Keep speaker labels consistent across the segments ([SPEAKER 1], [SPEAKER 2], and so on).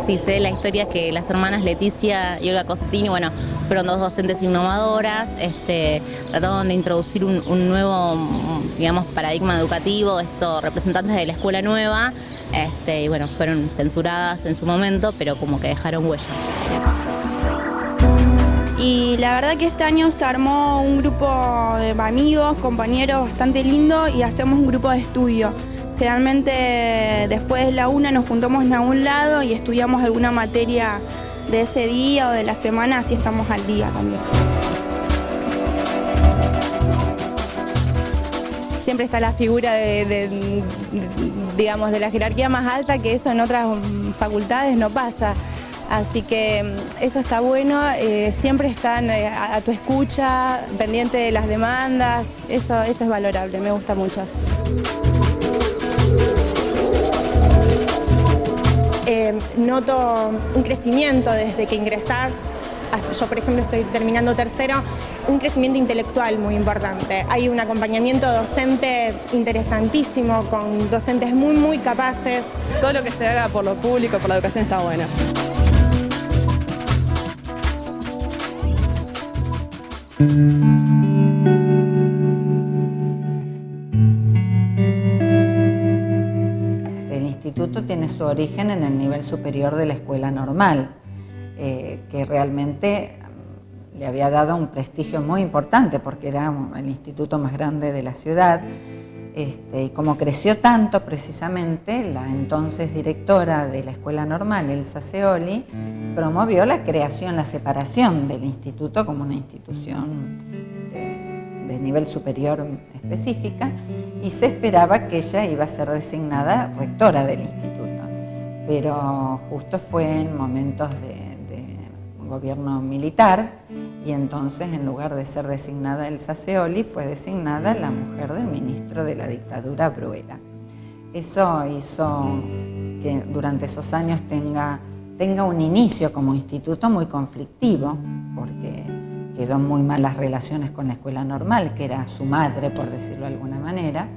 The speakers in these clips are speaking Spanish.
[SPEAKER 1] Sí, sé la historia que las hermanas Leticia y Olga Cossettini, bueno, fueron dos docentes innovadoras, trataron de introducir un nuevo, digamos, paradigma educativo, representantes de la escuela nueva, y bueno, fueron censuradas en su momento, pero como que dejaron huella.
[SPEAKER 2] Y la verdad que este año se armó un grupo de amigos, compañeros bastante lindo y hacemos un grupo de estudio. Generalmente después de la una nos juntamos en algún lado y estudiamos alguna materia de ese día o de la semana, así estamos al día también.
[SPEAKER 3] Siempre está la figura digamos, de la jerarquía más alta, que eso en otras facultades no pasa. Así que eso está bueno, siempre están a tu escucha, pendiente de las demandas, eso es valorable, me gusta mucho.
[SPEAKER 4] Noto un crecimiento desde que ingresás. Yo, por ejemplo, estoy terminando tercero, un crecimiento intelectual muy importante. Hay un acompañamiento docente interesantísimo, con docentes muy capaces.
[SPEAKER 3] Todo lo que se haga por lo público, por la educación, está bueno.
[SPEAKER 5] El instituto tiene su origen en el nivel superior de la escuela normal, que realmente le había dado un prestigio muy importante porque era el instituto más grande de la ciudad. Y como creció tanto, precisamente, la entonces directora de la escuela normal, Elsa Scioli, promovió la creación, la separación del instituto como una institución de nivel superior específica, y se esperaba que ella iba a ser designada rectora del instituto. Pero justo fue en momentos de gobierno militar, y entonces, en lugar de ser designada Elsa Scioli, fue designada la mujer del ministro de la dictadura, Bruera. Eso hizo que durante esos años tenga un inicio como instituto muy conflictivo, porque quedó muy malas relaciones con la escuela normal, que era su madre, por decirlo de alguna manera,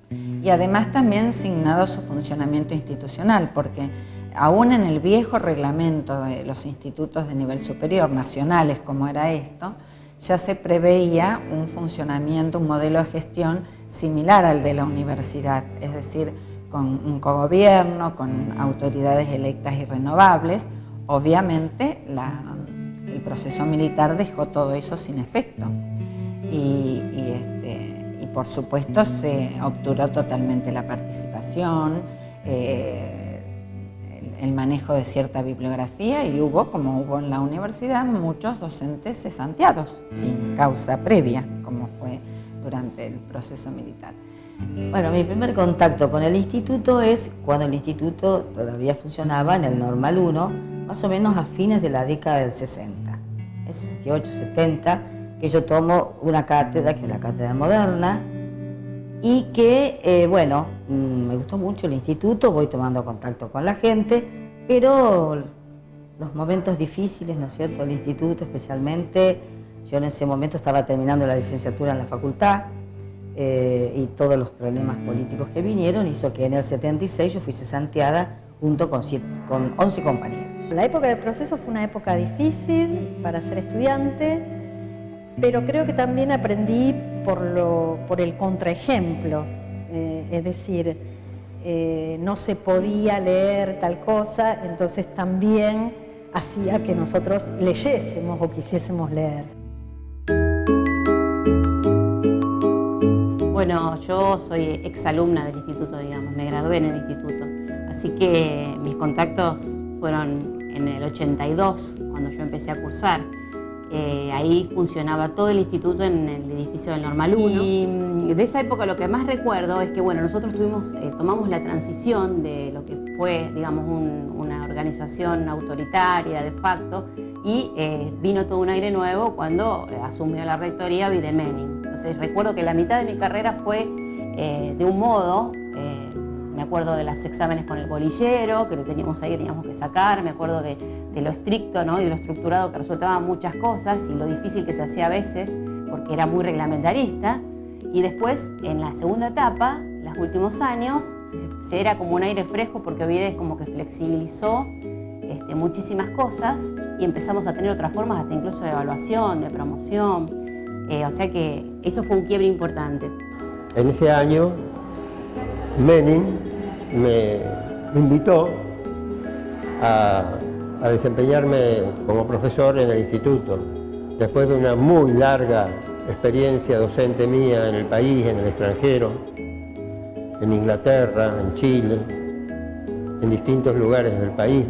[SPEAKER 5] y además también signado su funcionamiento institucional, porque aún en el viejo reglamento de los institutos de nivel superior, nacionales como era esto, ya se preveía un funcionamiento, un modelo de gestión similar al de la universidad, es decir, con un cogobierno, con autoridades electas y renovables. Obviamente el proceso militar dejó todo eso sin efecto y por supuesto se obturó totalmente la participación, el manejo de cierta bibliografía, y hubo, como hubo en la universidad, muchos docentes cesanteados sin causa previa, como fue durante el proceso militar.
[SPEAKER 6] Bueno, mi primer contacto con el instituto es cuando el instituto todavía funcionaba en el Normal 1, más o menos a fines de la década del 60, es 68, 70, que yo tomo una cátedra, que es la cátedra moderna, y que, me gustó mucho el instituto, voy tomando contacto con la gente, pero los momentos difíciles, ¿no es cierto?, del instituto especialmente, yo en ese momento estaba terminando la licenciatura en la facultad, y todos los problemas políticos que vinieron hizo que en el 76 yo fui cesanteada junto con 11 compañeros.
[SPEAKER 7] La época del proceso fue una época difícil para ser estudiante, pero creo que también aprendí por el contraejemplo, es decir, no se podía leer tal cosa, entonces también hacía que nosotros leyésemos o quisiésemos leer.
[SPEAKER 8] Bueno, yo soy exalumna del instituto, digamos, me gradué en el instituto, así que mis contactos fueron en el 82, cuando yo empecé a cursar. Ahí funcionaba todo el instituto en el edificio del Normal 1. Y de esa época lo que más recuerdo es que, bueno, nosotros tomamos la transición de lo que fue, digamos, una organización autoritaria de facto, y vino todo un aire nuevo cuando asumió la rectoría Videmenin. Entonces recuerdo que la mitad de mi carrera fue de un modo, me acuerdo de los exámenes con el bolillero, que lo teníamos ahí, teníamos que sacar, me acuerdo de lo estricto, ¿no?, y de lo estructurado que resultaban muchas cosas y lo difícil que se hacía a veces porque era muy reglamentarista. Y después, en la segunda etapa, los últimos años, era como un aire fresco porque Ovides como que flexibilizó muchísimas cosas y empezamos a tener otras formas, hasta incluso de evaluación, de promoción. O sea que eso fue un quiebre importante.
[SPEAKER 9] En ese año, Menin me invitó a desempeñarme como profesor en el instituto. Después de una muy larga experiencia docente mía en el país, en el extranjero, en Inglaterra, en Chile, en distintos lugares del país,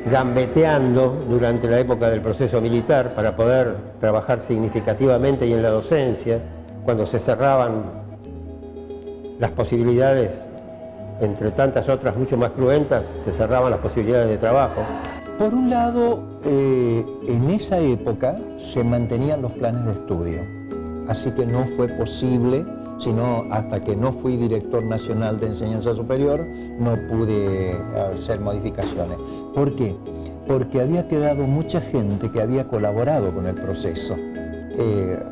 [SPEAKER 9] gambeteando durante la época del proceso militar para poder trabajar significativamente y en la docencia, cuando se cerraban las posibilidades, entre tantas otras mucho más cruentas, se cerraban las posibilidades de trabajo.
[SPEAKER 10] Por un lado, en esa época se mantenían los planes de estudio, así que no fue posible, sino hasta que no fui director nacional de enseñanza superior, no pude hacer modificaciones. ¿Por qué? Porque había quedado mucha gente que había colaborado con el proceso,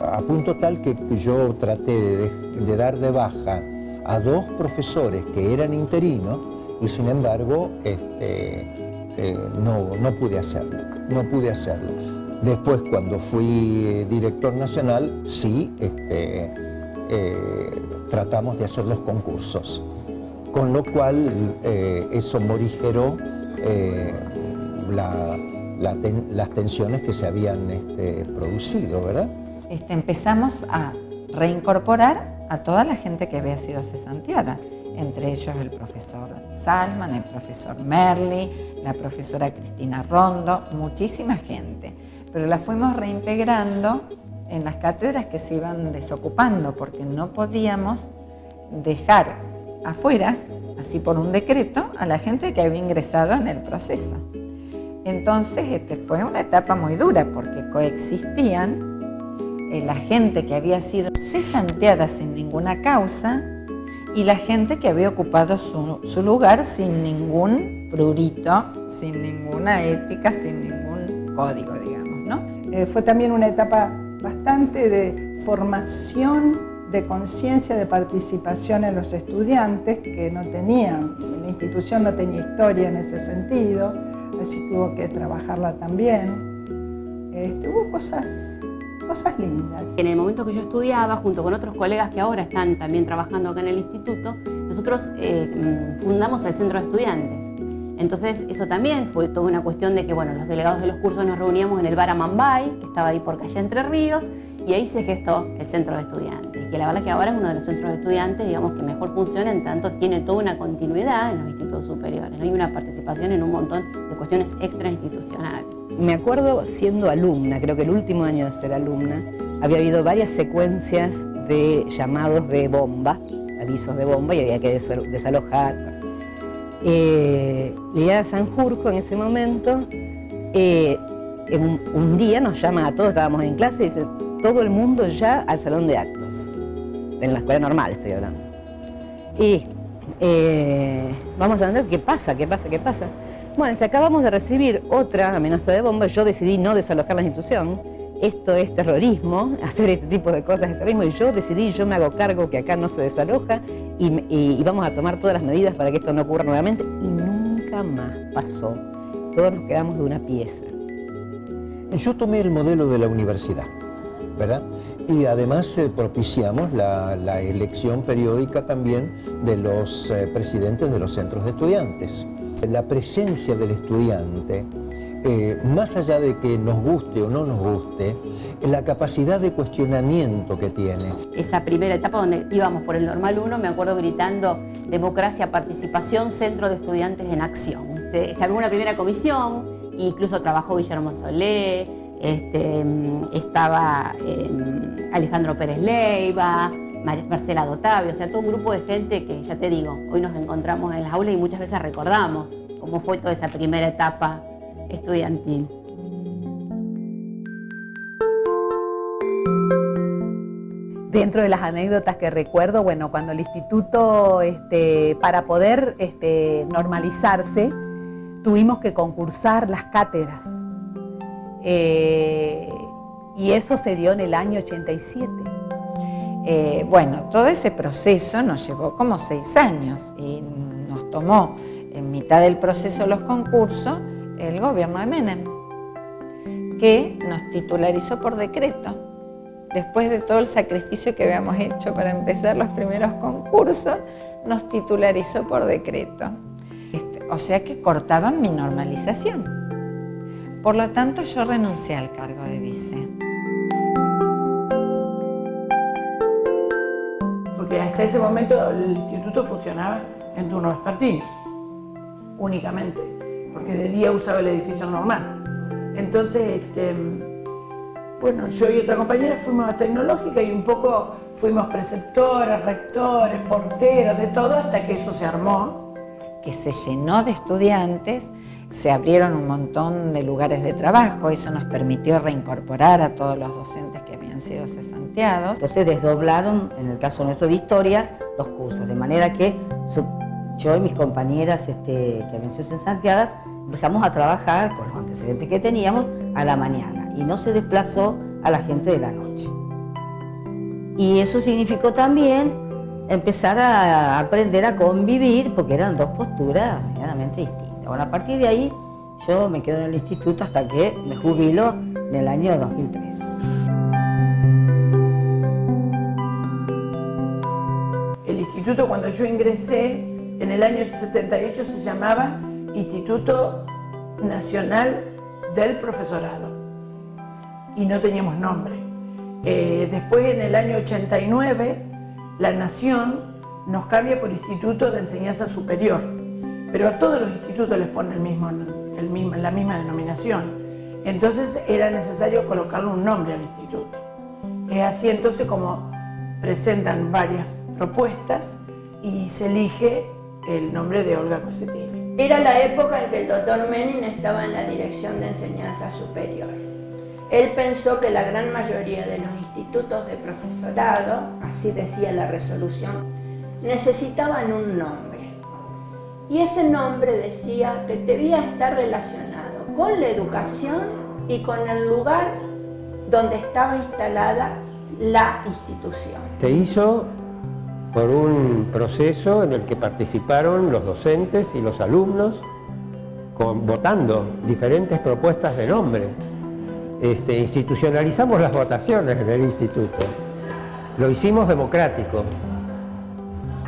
[SPEAKER 10] a punto tal que yo traté de dar de baja a 2 profesores que eran interinos y sin embargo no pude hacerlo. Después, cuando fui director nacional, sí tratamos de hacer los concursos, con lo cual eso morigeró las tensiones que se habían producido, ¿verdad?
[SPEAKER 5] Empezamos a reincorporar a toda la gente que había sido cesanteada, entre ellos el profesor Salman, el profesor Merli, la profesora Cristina Rondo, muchísima gente, pero la fuimos reintegrando en las cátedras que se iban desocupando, porque no podíamos dejar afuera, así por un decreto, a la gente que había ingresado en el proceso. Entonces fue una etapa muy dura, porque coexistían la gente que había sido cesanteada sin ninguna causa y la gente que había ocupado su lugar sin ningún prurito, sin ninguna ética, sin ningún código, digamos, ¿no?
[SPEAKER 11] Fue también una etapa bastante de formación, de conciencia, de participación en los estudiantes que no tenían, la institución no tenía historia en ese sentido, así que hubo que trabajarla también. Hubo cosas lindas.
[SPEAKER 8] En el momento que yo estudiaba, junto con otros colegas que ahora están también trabajando acá en el instituto, nosotros fundamos el centro de estudiantes. Entonces eso también fue toda una cuestión de que, bueno, los delegados de los cursos nos reuníamos en el bar Amambay, que estaba ahí por calle Entre Ríos, y ahí se gestó el centro de estudiantes, que la verdad que ahora es uno de los centros de estudiantes, digamos, que mejor funciona, en tanto tiene toda una continuidad en los institutos superiores, ¿no? Hay una participación en un montón de cuestiones extrainstitucionales.
[SPEAKER 12] Me acuerdo siendo alumna, creo que el último año de ser alumna, había habido varias secuencias de llamados de bomba, avisos de bomba, y había que desalojar. Liliana Sanjurjo en ese momento, un día nos llama a todos, estábamos en clase, y dice: todo el mundo ya al salón de actos, en la escuela normal estoy hablando. Y vamos a ver qué pasa. Bueno, si acabamos de recibir otra amenaza de bomba, yo decidí no desalojar la institución. Esto es terrorismo, hacer este tipo de cosas es terrorismo, y yo me hago cargo que acá no se desaloja y vamos a tomar todas las medidas para que esto no ocurra nuevamente. Y nunca más pasó. Todos nos quedamos de una pieza.
[SPEAKER 10] Yo tomé el modelo de la universidad, ¿verdad? Y además propiciamos la elección periódica también de los presidentes de los centros de estudiantes. La presencia del estudiante, más allá de que nos guste o no nos guste, la capacidad de cuestionamiento que tiene.
[SPEAKER 8] Esa primera etapa donde íbamos por el Normal 1, me acuerdo gritando: democracia, participación, centro de estudiantes en acción. Se armó una primera comisión, incluso trabajó Guillermo Solé, estaba Alejandro Pérez Leiva, Marcela Dotavio, o sea, todo un grupo de gente que, ya te digo, hoy nos encontramos en las aulas y muchas veces recordamos cómo fue toda esa primera etapa estudiantil.
[SPEAKER 13] Dentro de las anécdotas que recuerdo, bueno, cuando el instituto, para poder normalizarse, tuvimos que concursar las cátedras. Y eso se dio en el año 87.
[SPEAKER 5] Bueno, todo ese proceso nos llevó como 6 años y nos tomó en mitad del proceso de los concursos el gobierno de Menem, que nos titularizó por decreto. Después de todo el sacrificio que habíamos hecho para empezar los primeros concursos, nos titularizó por decreto. O sea que cortaban mi normalización. Por lo tanto, yo renuncié al cargo de vice.
[SPEAKER 14] Porque hasta ese momento el instituto funcionaba en turno vespertino, únicamente, porque de día usaba el edificio normal. Entonces, bueno, yo y otra compañera fuimos a tecnológica y un poco fuimos preceptoras, rectores, porteros, de todo, hasta que eso se armó.
[SPEAKER 5] Que se llenó de estudiantes, se abrieron un montón de lugares de trabajo, eso nos permitió reincorporar a todos los docentes que habían sido cesanteados.
[SPEAKER 6] Entonces desdoblaron, en el caso nuestro de historia, los cursos, de manera que yo y mis compañeras que habían sido cesanteadas empezamos a trabajar con los antecedentes que teníamos a la mañana y no se desplazó a la gente de la noche. Y eso significó también empezar a aprender a convivir, porque eran dos posturas medianamente distintas. Bueno, a partir de ahí yo me quedo en el instituto hasta que me jubilo en el año 2003.
[SPEAKER 14] El instituto, cuando yo ingresé, en el año 78 se llamaba Instituto Nacional del Profesorado y no teníamos nombre. Después, en el año 89, la Nación nos cambia por Instituto de Enseñanza Superior, pero a todos los institutos les ponen la misma denominación. Entonces era necesario colocarle un nombre al instituto. Es así entonces como presentan varias propuestas y se elige el nombre de Olga Cossetini.
[SPEAKER 15] Era la época en que el doctor Menem estaba en la Dirección de Enseñanza Superior. Él pensó que la gran mayoría de los institutos de profesorado, así decía la resolución, necesitaban un nombre. Y ese nombre decía que debía estar relacionado con la educación y con el lugar donde estaba instalada la institución.
[SPEAKER 9] Se hizo por un proceso en el que participaron los docentes y los alumnos votando diferentes propuestas de nombre. Institucionalizamos las votaciones en el instituto, lo hicimos democrático.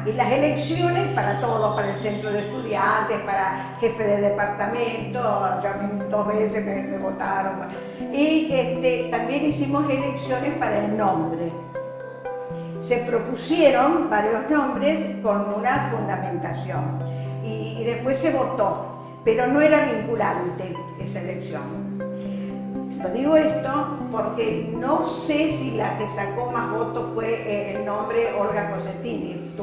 [SPEAKER 16] Y las elecciones para todo, para el centro de estudiantes, para jefe de departamento, ya 2 veces me votaron. Y también hicimos elecciones para el nombre. Se propusieron varios nombres con una fundamentación y después se votó, pero no era vinculante esa elección. Lo digo esto porque no sé si la que sacó más votos fue el nombre Olga Cossetini.